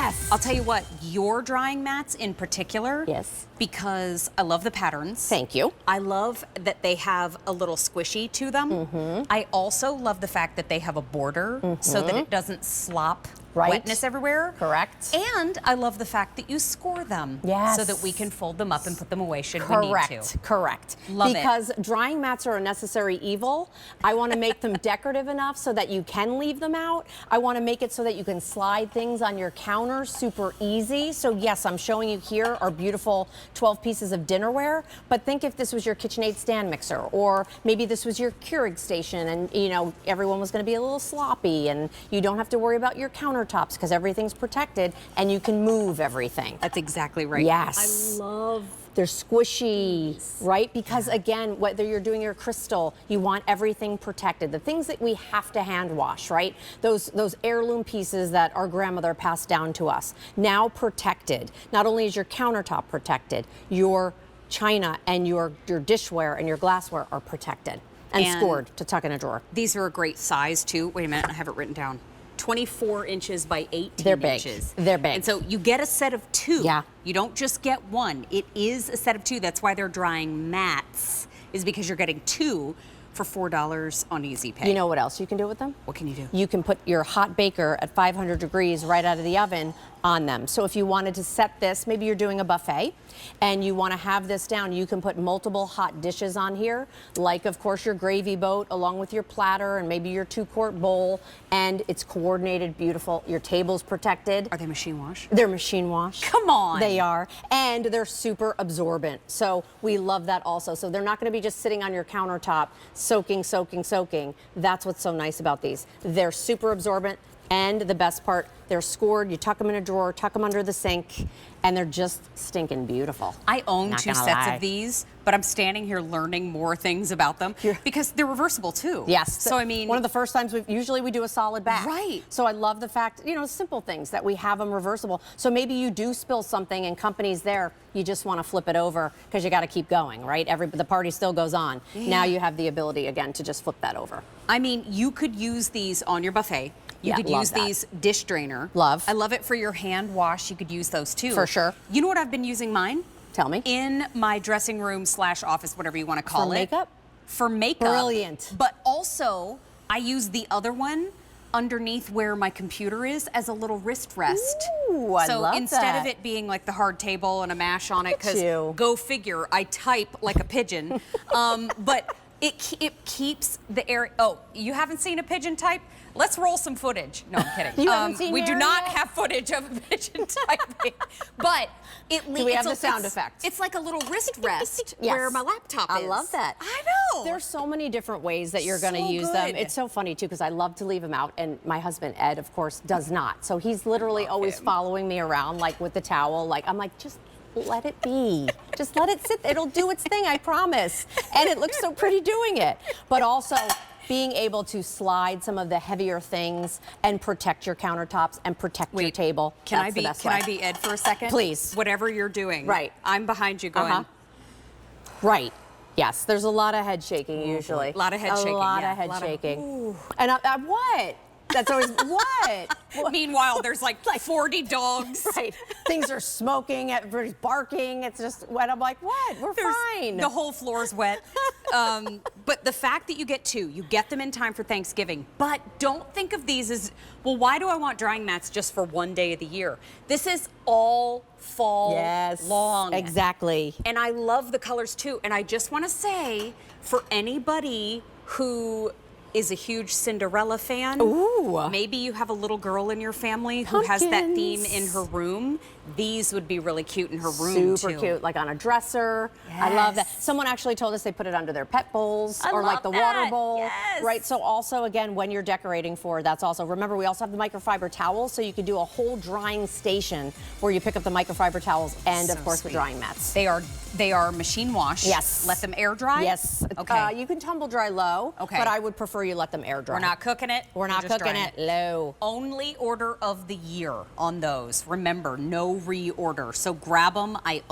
Yes. I'll tell you what, your drying mats in particular. Yes. Because I love the patterns. Thank you. I love that they have a little squishy to them. I also love the fact that they have a border so that it doesn't slop wetness everywhere. Correct. And I love the fact that you score them. Yes. So that we can fold them up and put them away should we need to. Correct. Love it. Because drying mats are a necessary evil. I want to make them decorative enough so that you can leave them out. I want to make it so that you can slide things on your counter super easy. So yes, I'm showing you here our beautiful 12 pieces of dinnerware, but think if this was your KitchenAid stand mixer, or maybe this was your Keurig station and you know everyone was going to be a little sloppy and you don't have to worry about your countertops because everything's protected and you can move everything. That's exactly right. Yes. I love they're squishy, right? Because again, whether you're doing your crystal, you want everything protected. The things that we have to hand wash, right? Those heirloom pieces that our grandmother passed down to us, now protected. Not only is your countertop protected, your china and your dishware and your glassware are protected and scored to tuck in a drawer. These are a great size too. Wait a minute, I have it written down. 24 inches by 18 They're big. inches. They're big. And so you get a set of two. Yeah. You don't just get one. It is a set of two. That's why they're drying mats, is because you're getting two for $4 on Easy Pay. You know what else you can do with them? What can you do? You can put your hot baker at 500 degrees right out of the oven on them. So if you wanted to set this, maybe you're doing a buffet and you want to have this down, you can put multiple hot dishes on here, like of course your gravy boat along with your platter and maybe your 2-quart bowl, and it's coordinated, beautiful. Your table's protected. Are they machine wash? They're machine wash. Come on. They are. And they're super absorbent. So we love that also. So they're not going to be just sitting on your countertop soaking, soaking, soaking. That's what's so nice about these. They're super absorbent. And the best part, they're scored. You tuck them in a drawer, tuck them under the sink, and they're just stinking beautiful. I own 2 sets of these, but I'm standing here learning more things about them because they're reversible too. Yes. So I mean, one of the first times usually we do a solid back. Right. So I love the fact, you know, simple things that we have them reversible. So maybe you do spill something and company's there, you just want to flip it over because you got to keep going, right? The party still goes on. Yeah. Now you have the ability again to just flip that over. I mean, you could use these on your buffet. You could use these dish drainer. Love. I love it for your hand wash. You could use those too. For sure. You know what I've been using mine? Tell me. In my dressing room / office, whatever you want to call it. For makeup? For makeup. Brilliant. But also, I use the other one underneath where my computer is as a little wrist rest. Ooh, I love that. So instead of it being like the hard table and a mash on it, because go figure, I type like a pigeon. But it keeps the air. Oh, you haven't seen a pigeon type? Let's roll some footage. No, I'm kidding. You haven't seen we do not have footage of a pigeon typing, but do we have the sound effect? It's like a little wrist rest where my laptop is. I love that. I know. There's so many different ways that you're going to use them. It's so funny too because I love to leave them out, and my husband Ed, of course, does not. So he's literally always following me around, like with the towel. Like I'm like, just let it be. Just let it sit. It'll do its thing, I promise. And it looks so pretty doing it. But also being able to slide some of the heavier things and protect your countertops and protect your table. Can I be Ed for a second? Please. Whatever you're doing. Right. I'm behind you going. Right. Yes. There's a lot of head shaking usually. A lot of head shaking. A lot of head shaking. And what? That's always what? Meanwhile, there's like 40 dogs. Right. Things are smoking, everybody's barking. It's just wet. I'm like, what? We're fine. The whole floor's wet. But the fact that you get 2, you get them in time for Thanksgiving. But don't think of these as, well, why do I want drying mats just for one day of the year? This is all fall long. Exactly. And I love the colors too. And I just want to say, for anybody who is a huge Cinderella fan. Ooh. Maybe you have a little girl in your family who has that theme in her room. These would be really cute in her room Super cute, like on a dresser. Yes. I love that. Someone actually told us they put it under their pet bowls or like the water bowl. Yes. Right, so also again, when you're decorating for, that's also, remember we also have the microfiber towels, so you can do a whole drying station where you pick up the microfiber towels and of course the drying mats. They are machine wash. Yes. Let them air dry? Yes. Okay. You can tumble dry low, but I would prefer you let them air dry. We're not cooking it. We're not cooking it low. Only order of the year on those. Remember, no reorder. So grab them. I own